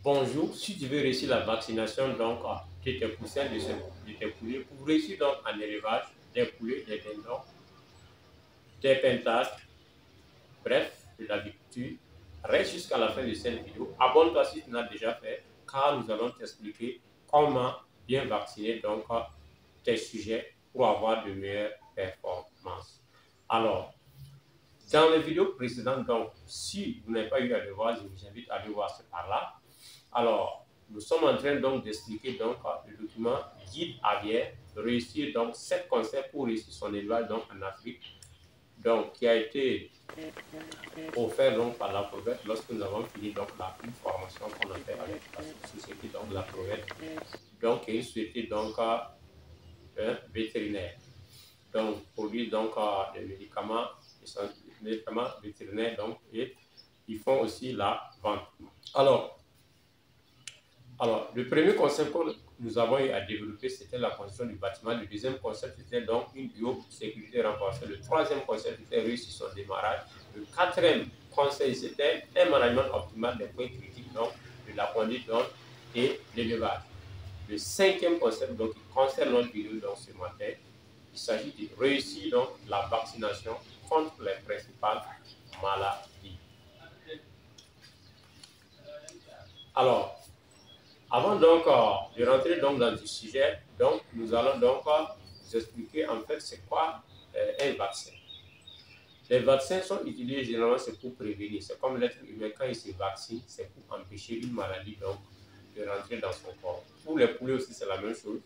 Bonjour, si tu veux réussir la vaccination donc, de tes poussins, de tes poulets, pour réussir donc en élevage, des poulets, des dindons, des pentades, bref, de l'agriculture, reste jusqu'à la fin de cette vidéo. Abonne-toi si tu n'as déjà fait, car nous allons t'expliquer comment bien vacciner donc, tes sujets pour avoir de meilleures performances. Alors, dans les vidéos précédentes, donc, si vous n'avez pas eu à le voir, je vous invite à aller voir ce par là. Alors, nous sommes en train donc d'expliquer donc le document guide aviaire, réussir donc 7 conseils pour réussir son élevage donc en Afrique, donc qui a été offert donc par la Provette lorsque nous avons fini donc la formation qu'on a fait avec la société donc la Provette, donc qui souhaitait donc un vétérinaire, donc produit donc des médicaments vétérinaires donc et ils font aussi la vente. Alors, le premier concept que nous avons eu à développer, c'était la construction du bâtiment. Le deuxième concept, c'était donc une biosécurité renforcée. Le troisième concept, c'était réussir son démarrage. Le quatrième conseil, c'était un management optimal des points critiques, donc de la conduite donc, et l'élevage. Le cinquième concept, donc, qui concerne notre vidéo donc, ce matin, il s'agit de réussir donc, la vaccination contre les principales maladies. Alors, avant donc de rentrer donc dans le sujet, donc nous allons donc vous expliquer en fait c'est quoi un vaccin. Les vaccins sont utilisés généralement c'est pour prévenir. C'est comme l'être humain quand il se vaccine, c'est pour empêcher une maladie donc de rentrer dans son corps. Pour les poulets aussi c'est la même chose.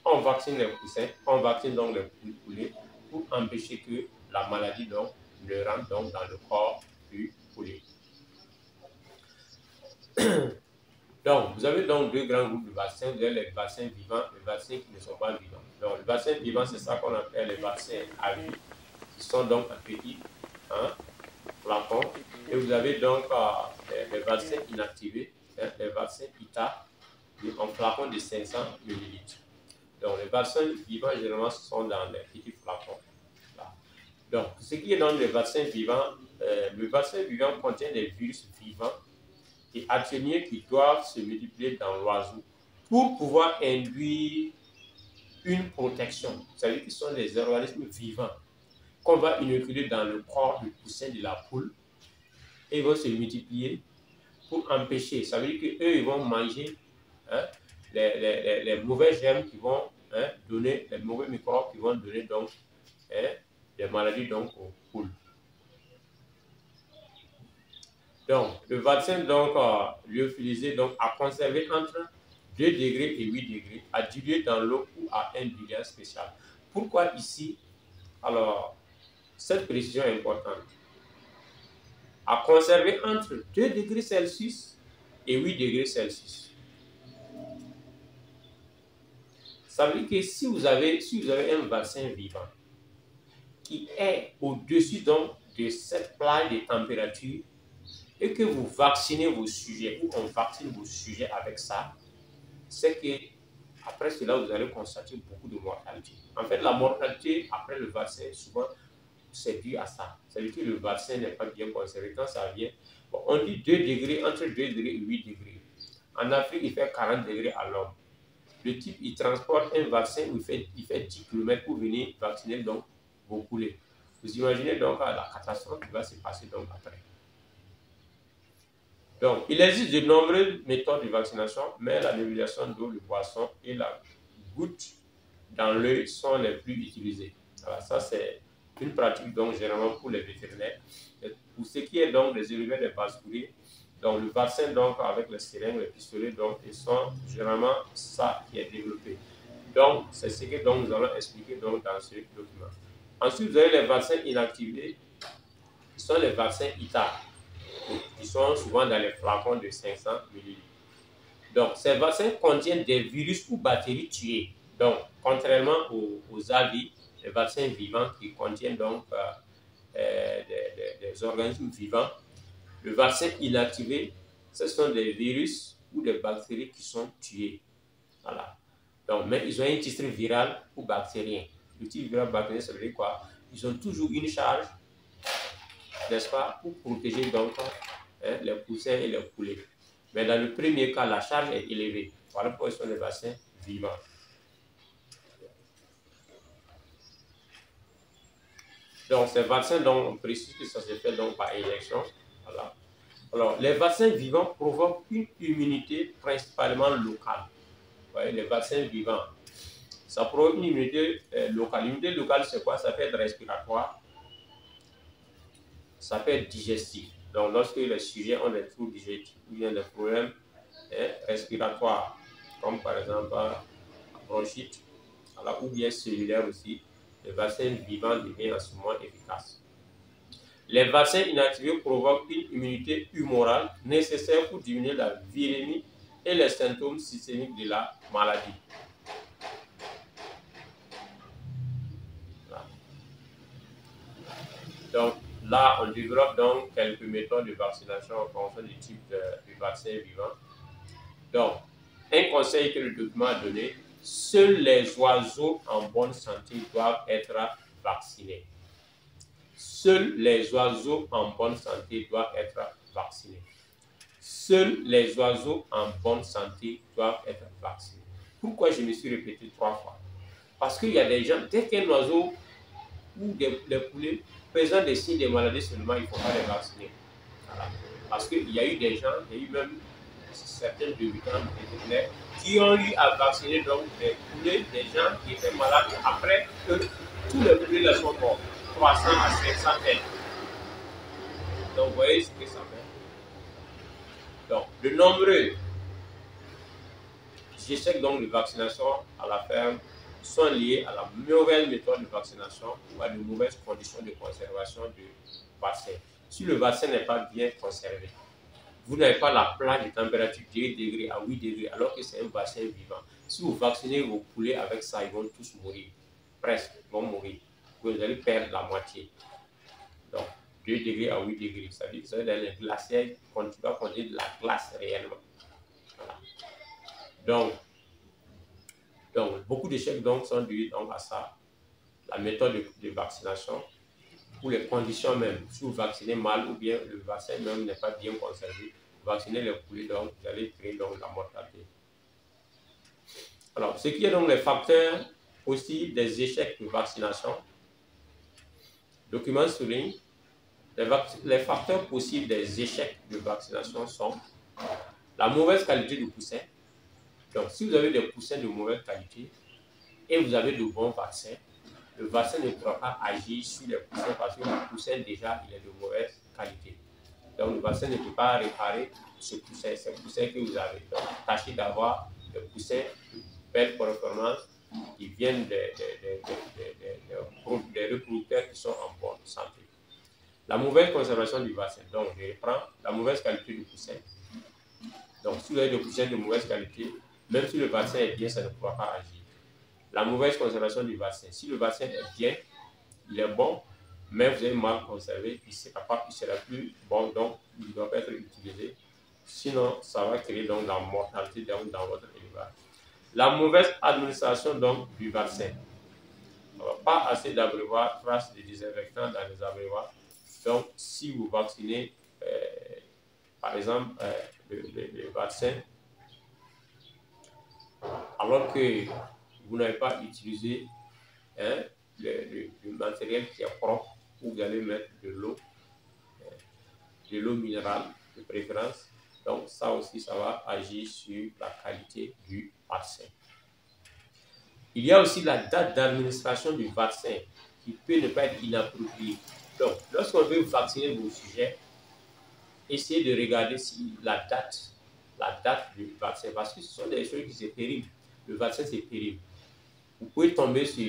On vaccine les poussins, on vaccine donc les poulets pour empêcher que la maladie donc ne rentre donc dans le corps du poulet. Donc, vous avez donc deux grands groupes de vaccins. Vous avez les vaccins vivants et les vaccins qui ne sont pas vivants. Donc, les vaccins vivants, c'est ça qu'on appelle les vaccins à vie, qui sont donc en petits flacons. Et vous avez donc les vaccins inactivés, les vaccins ITA, en flacon de 500 ml. Donc, les vaccins vivants, généralement, sont dans les petits flacons. Là. Donc, ce qui est dans les vaccins vivants, le vaccin vivant contient des virus vivants et atténués qui doivent se multiplier dans l'oiseau pour pouvoir induire une protection. C'est-à-dire qu'ils sont des organismes vivants qu'on va inoculer dans le corps du poussin de la poule et ils vont se multiplier pour empêcher. Ça veut dire qu'eux, ils vont manger les mauvais germes qui vont donner, les mauvais microbes qui vont donner donc des maladies donc, aux poules. Donc, le vaccin donc, lyophilisé donc, à conserver entre 2 degrés et 8 degrés, à diluer dans l'eau ou à un diluant spécial. Pourquoi ici? Alors, cette précision est importante. À conserver entre 2 degrés Celsius et 8 degrés Celsius. Ça veut dire que si vous avez un vaccin vivant qui est au-dessus donc de cette plage de température, et que vous vaccinez vos sujets, ou on vaccine vos sujets avec ça, c'est que après cela, vous allez constater beaucoup de mortalité. En fait, la mortalité après le vaccin, souvent, c'est dû à ça. C'est-à-dire que le vaccin n'est pas bien conservé. Quand ça vient, bon, on dit 2 degrés, entre 2 degrés et 8 degrés. En Afrique, il fait 40 degrés à l'homme. Le type, il transporte un vaccin où il fait 10 km pour venir vacciner donc vos poulets. Vous imaginez donc la catastrophe qui va se passer donc après. Donc, il existe de nombreuses méthodes de vaccination, mais la nébulation d'eau, le poisson et la goutte dans l'œil sont les plus utilisées. Alors, ça, c'est une pratique donc généralement pour les vétérinaires. Et pour ce qui est donc des éleveurs des basculiers, donc le vaccin donc avec les seringues, les pistolets, donc ils sont généralement ça qui est développé. Donc, c'est ce que donc, nous allons expliquer donc dans ce document. Ensuite, vous avez les vaccins inactivés, qui sont les vaccins ITA. Qui sont souvent dans les flacons de 500 ml. Donc, ces vaccins contiennent des virus ou bactéries tuées. Donc, contrairement aux avis, les vaccins vivants qui contiennent donc des organismes vivants, le vaccin inactivé, ce sont des virus ou des bactéries qui sont tuées. Voilà. Donc, mais ils ont un titre viral ou bactérien. Le titre viral bactérien, ça veut dire quoi? Ils ont toujours une charge, n'est-ce pas, pour protéger donc les poussins et les poulets. Mais dans le premier cas, la charge est élevée. Voilà pourquoi ce sont des vaccins vivants. Donc, ces vaccins, donc, on précise que ça se fait donc par injection. Voilà. Alors, les vaccins vivants provoquent une immunité principalement locale. Vous voyez, les vaccins vivants, ça provoque une immunité locale. L'immunité locale, c'est quoi? Ça peut être respiratoire, ça peut être digestif. Donc, lorsque les sujets ont des troubles digestifs ou bien des problèmes respiratoires, comme par exemple la bronchite, voilà, ou bien cellulaire aussi, le vaccin vivant devient en ce moment efficace. Les vaccins inactivés provoquent une immunité humorale nécessaire pour diminuer la virémie et les symptômes systémiques de la maladie. Voilà. Donc là, on développe donc quelques méthodes de vaccination en fonction du type de vaccin vivant. Donc, un conseil que le document a donné, seuls les oiseaux en bonne santé doivent être vaccinés. Seuls les oiseaux en bonne santé doivent être vaccinés. Seuls les oiseaux en bonne santé doivent être vaccinés. Pourquoi je me suis répété 3 fois? Parce qu'il y a des gens, dès qu'un oiseau ou des poulets présentent des signes de maladie seulement, il ne faut pas les vacciner. Voilà. Parce qu'il y a eu des gens, il y a eu même certains débutants vétérinaires qui ont eu à vacciner donc des poulets, des gens qui étaient malades après que tous les poulets là sont morts. 300 à 500 têtes. Donc vous voyez ce que ça fait. Donc, de nombreux échecs donc, de vaccination à la ferme sont liés à la mauvaise méthode de vaccination ou à de mauvaises conditions de conservation du vaccin. Si le vaccin n'est pas bien conservé, vous n'avez pas la plage de température de 10 degrés à 8 degrés alors que c'est un vaccin vivant. Si vous vaccinez vos poulets avec ça, ils vont tous mourir. Presque, ils vont mourir. Vous allez perdre la moitié. Donc, 2 degrés à 8 degrés, ça veut dire que dans les glaciers, on va contenir de la glace réellement. Voilà. Donc, beaucoup d'échecs sont dus à ça. La méthode de vaccination ou les conditions même. Si vous vaccinez mal ou bien le vaccin même n'est pas bien conservé, vacciner les poulets, donc vous allez créer donc la mortalité. Alors, ce qui est donc les facteurs aussi des échecs de vaccination, le document souligne les facteurs possibles des échecs de vaccination sont la mauvaise qualité du poussin. Donc, si vous avez des poussins de mauvaise qualité et vous avez de bons vaccins, le vaccin ne pourra pas agir sur les poussins parce que le poussin déjà il est de mauvaise qualité. Donc, le vaccin ne peut pas réparer ces poussins que vous avez. Donc, tâchez d'avoir des poussins de belle performance qui viennent des reproducteurs qui sont en bonne santé. La mauvaise conservation du vaccin. Donc, je reprends la mauvaise qualité du poussin. Donc, si vous avez des poussins de mauvaise qualité, même si le vaccin est bien, ça ne pourra pas agir. La mauvaise conservation du vaccin. Si le vaccin est bien, il est bon, mais vous avez mal conservé, il sera plus bon, donc il doit pas être utilisé. Sinon, ça va créer donc la mortalité dans votre élevage. La mauvaise administration donc du vaccin. Pas assez d'abreuvoirs, traces de désinfectants dans les abreuvoirs. Donc, si vous vaccinez, par exemple, le vaccin, alors que vous n'avez pas utilisé le matériel qui est propre, où vous allez mettre de l'eau minérale de préférence. Donc, ça aussi, ça va agir sur la qualité du vaccin. Il y a aussi la date d'administration du vaccin qui peut ne pas être inappropriée. Donc, lorsqu'on veut vacciner vos sujets, essayez de regarder si la date du vaccin, parce que ce sont des choses qui se périment. Le vaccin, c'est périmé. Vous pouvez tomber sur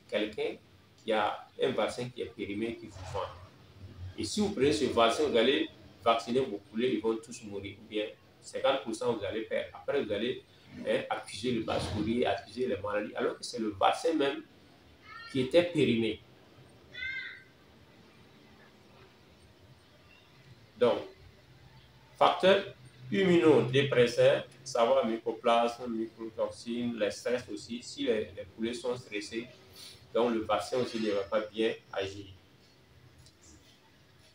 quelqu'un qui a un vaccin qui est périmé qui vous vend. Et si vous prenez ce vaccin, vous allez vacciner vos poulets, ils vont tous mourir. Ou bien 50% vous allez perdre. Après, vous allez accuser le basse-courrier, accuser les maladies, alors que c'est le vaccin même qui était périmé. Donc, facteurs immunodépresseurs, savoir mycoplasme, mycotoxines, les stress aussi. Si les poulets sont stressés, donc le vaccin aussi ne va pas bien agir.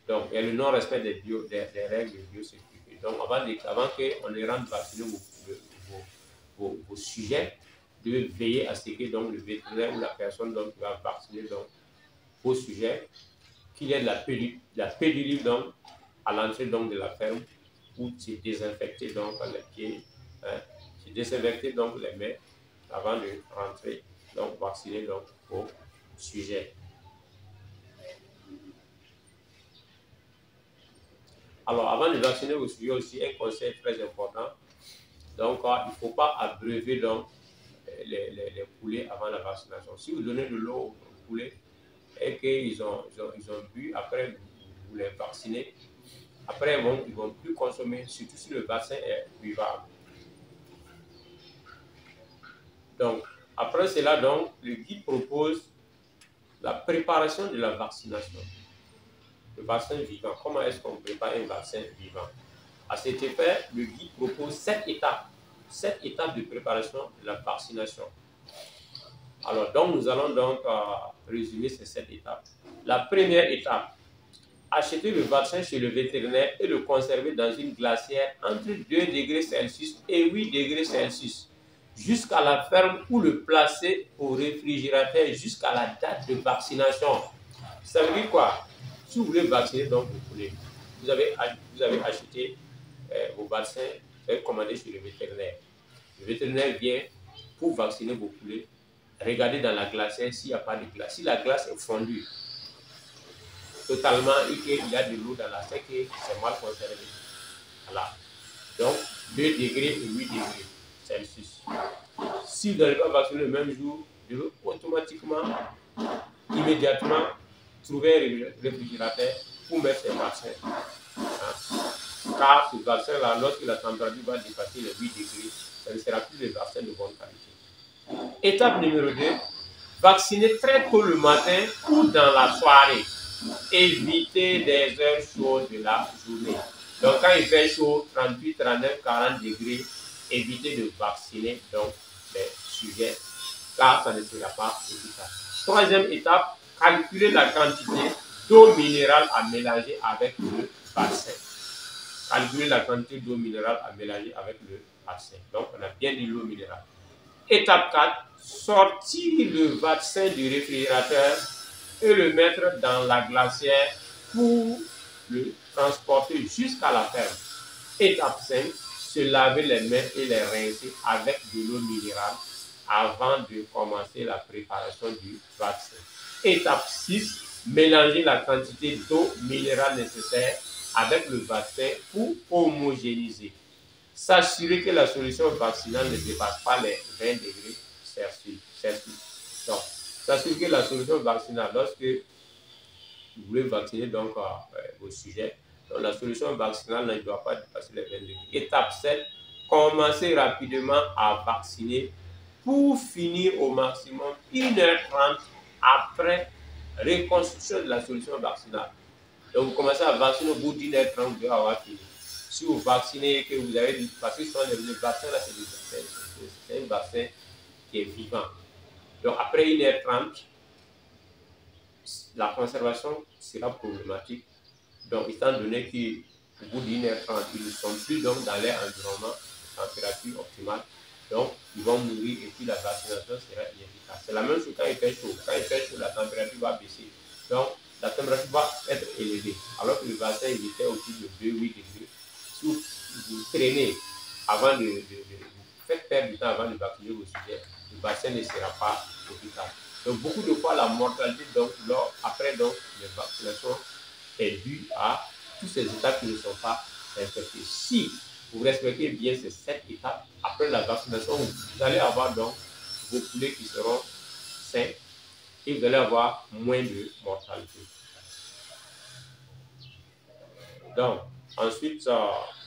Donc, il y a le non-respect des règles de biosécurité. Donc, avant qu'on les rende vacciner vos sujets, de veiller à ce que donc, le vétérinaire ou la personne donc, qui va vacciner donc, vos sujets, qu'il y ait de la pédiluve donc, à l'entrée donc, de la ferme, où c'est désinfecté donc, les pieds, hein, c'est désinfecté donc, les mains avant de rentrer, donc vacciner donc, vos sujets. Alors, avant de vacciner vos sujets aussi, un conseil très important. Donc, il ne faut pas abreuver donc, les poulets avant la vaccination. Si vous donnez de l'eau aux poulets et qu'ils ont bu, après vous les vaccinez, après ils ne vont plus consommer, surtout si le vaccin est buvable. Donc, après cela, donc, le guide propose la préparation de la vaccination. Le vaccin vivant. Comment est-ce qu'on prépare un vaccin vivant? À cet effet, le guide propose 7 étapes. 7 étapes de préparation de la vaccination. Alors, donc, nous allons donc résumer ces 7 étapes. La première étape, acheter le vaccin chez le vétérinaire et le conserver dans une glacière entre 2 degrés Celsius et 8 degrés Celsius jusqu'à la ferme ou le placer au réfrigérateur jusqu'à la date de vaccination. Ça veut dire quoi? Si vous voulez vacciner donc vos poulets, vous avez acheté vos vaccins, vous avez commandé chez le vétérinaire. Le vétérinaire vient pour vacciner vos poulets. Regardez dans la glacière s'il n'y a pas de glace. Si la glace est fondue totalement et qu'il y a de l'eau dans la sec, c'est mal conservé. Voilà. Donc, 2 degrés et 8 degrés Celsius. Si vous n'avez pas vacciné le même jour, vous devez automatiquement, immédiatement, trouver un réfrigérateur pour mettre ces vaccins. Car ce vaccin-là, lorsque la température va dépasser les 8 degrés, ça ne sera plus des vaccins de bonne qualité. Étape numéro 2, vacciner très tôt le matin ou dans la soirée. Éviter des heures chaudes de la journée. Donc quand il fait chaud, 38, 39, 40 degrés, évitez de vacciner donc les sujets, car ça ne sera pas efficace. Troisième étape, calculer la quantité d'eau minérale à mélanger avec le vaccin. Calculer la quantité d'eau minérale à mélanger avec le vaccin. Donc on a bien dit l'eau minérale. Étape 4, sortir le vaccin du réfrigérateur et le mettre dans la glacière pour le transporter jusqu'à la ferme. Étape 5, se laver les mains et les rincer avec de l'eau minérale avant de commencer la préparation du vaccin. Étape 6, mélanger la quantité d'eau minérale nécessaire avec le vaccin pour homogénéiser. S'assurer que la solution vaccinale ne dépasse pas les 20 degrés Celsius. Donc, s'assurer que la solution vaccinale, lorsque vous voulez vacciner donc, vos sujets, donc la solution vaccinale ne doit pas dépasser les 20 degrés. Étape 7, commencer rapidement à vacciner pour finir au maximum 1h30 après reconstruction de la solution vaccinale. Donc, vous commencez à vacciner au bout d'1h30, vous devez avoir fini. Si vous vaccinez, que vous avez dit, parce que le vaccin, là, c'est un vaccin qui est vivant. Donc, après 1h30, la conservation sera problématique. Donc, étant donné qu'au bout d'1h30, ils ne sont plus donc, dans leur environnement, température optimale, donc ils vont mourir et puis la vaccination sera inefficace. C'est la même chose quand il fait chaud. Quand il fait chaud, la température va baisser. Donc, la température va être élevée. Alors que le vaccin, il était autour de 2-8 degrés. Si vous traînez avant faites perdre du temps avant de vacciner vos sujets, le vaccin ne sera pas efficace. Donc, beaucoup de fois, la mortalité, donc, après donc, les vaccinations, est due à tous ces étapes qui ne sont pas respectées. Si vous respectez bien ces 7 étapes, après la vaccination, vous allez avoir donc vos poulets qui seront sains et vous allez avoir moins de mortalité. Donc, ensuite,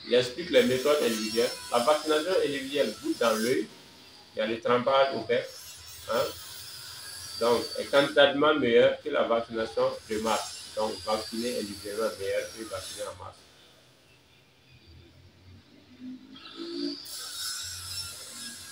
il explique les méthodes individuelles. La vaccination individuelle, goutte dans l'œil, il y a le trempage au bec. Hein? Donc, est quantitativement meilleur que la vaccination de masse. Donc, vacciner individuellement meilleur que vacciner en masse.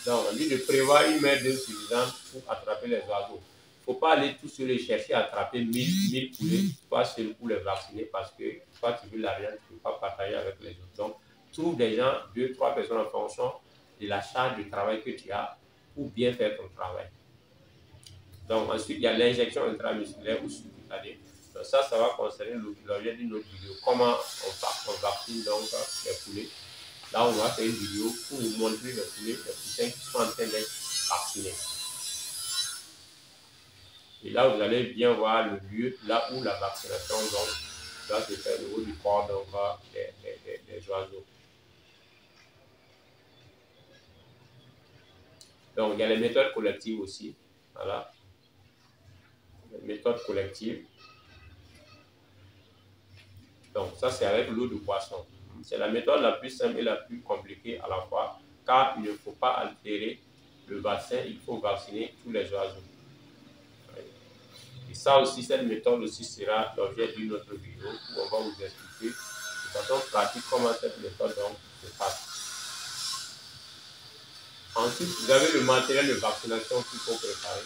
Donc, on dit de prévoir une main d'œuvre suffisante pour attraper les oiseaux. Il ne faut pas aller tout seul et chercher à attraper 1000 poulets, pas seul pour les vacciner, parce que toi, tu veux l'argent, tu ne peux pas partager avec les autres. Donc, trouve des gens, 2, 3 personnes en fonction de la charge de travail que tu as pour bien faire ton travail. Donc ensuite, il y a l'injection intramusculaire ou subcutanée. Donc ça va concerner l'objet d'une autre vidéo. Comment on vaccine donc les poulets. Là, on va faire une vidéo pour vous montrer les poussins qui sont en train d'être vaccinés. Et là, vous allez bien voir le lieu là où la vaccination donc, doit se faire au niveau du corps donc, des oiseaux. Donc, il y a les méthodes collectives aussi. Voilà. Les méthodes collectives. Donc, ça, c'est avec l'eau de poisson. C'est la méthode la plus simple et la plus compliquée à la fois, car il ne faut pas altérer le vaccin, il faut vacciner tous les oiseaux. Et ça aussi, cette méthode aussi sera l'objet d'une autre vidéo où on va vous expliquer de façon pratique comment cette méthode donc, se passe. Ensuite, vous avez le matériel de vaccination qu'il faut préparer,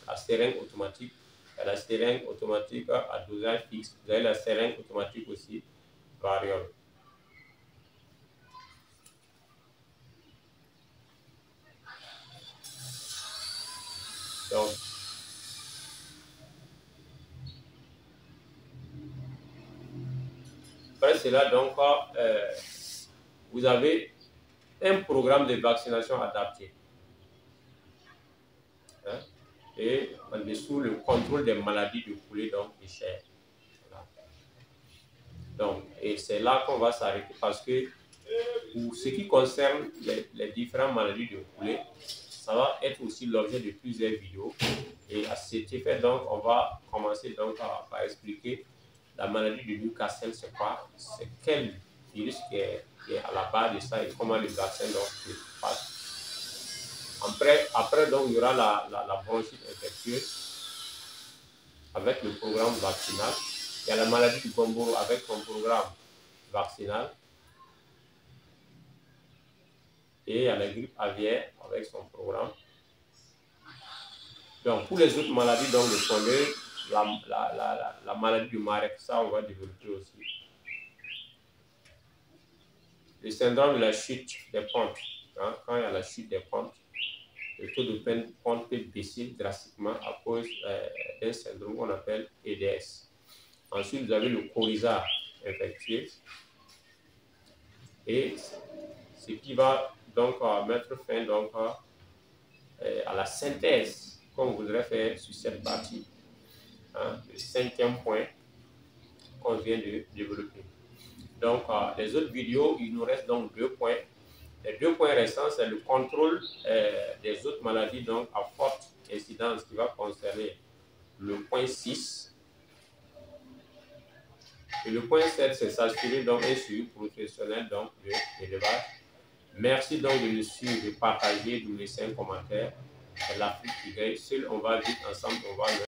la seringue automatique. Il y a la seringue automatique à dosage fixe. Vous avez la seringue automatique aussi variable. Donc, après cela, donc, vous avez un programme de vaccination adapté. Hein? Et en dessous, le contrôle des maladies de poulet donc et chair. Voilà. Donc, et c'est là qu'on va s'arrêter parce que pour ce qui concerne les différentes maladies de poulet, ça va être aussi l'objet de plusieurs vidéos. Et à cet effet, donc, on va commencer donc par expliquer la maladie de Newcastle, c'est quoi, c'est quel virus qui est à la base de ça et comment le vaccin donc se passe. Après donc, il y aura la bronchite infectieuse avec le programme vaccinal. Il y a la maladie du Gumboro avec son programme vaccinal. Et il y a la grippe aviaire avec son programme. Donc, pour les autres maladies, donc, le fondeur, la maladie du Marek, ça, on va développer aussi. Le syndrome de la chute des pontes. Hein, quand il y a la chute des pontes, le taux de ponte peut baisser drastiquement à cause d'un syndrome qu'on appelle EDS. Ensuite, vous avez le coryza infectieux. Et ce qui va donc mettre fin donc, à la synthèse qu'on voudrait faire sur cette partie. Hein, le 5e point qu'on vient de développer. Donc, les autres vidéos, il nous reste donc 2 points. Les 2 points restants, c'est le contrôle des autres maladies donc à forte incidence qui va concerner le point 6. Et le point 7, c'est s'assurer donc un suivi professionnel donc de l'élevage. Merci donc de nous suivre, de partager, de nous laisser un commentaire. C'est l'Afrique qui gagne. Seul, on va vite ensemble, on va le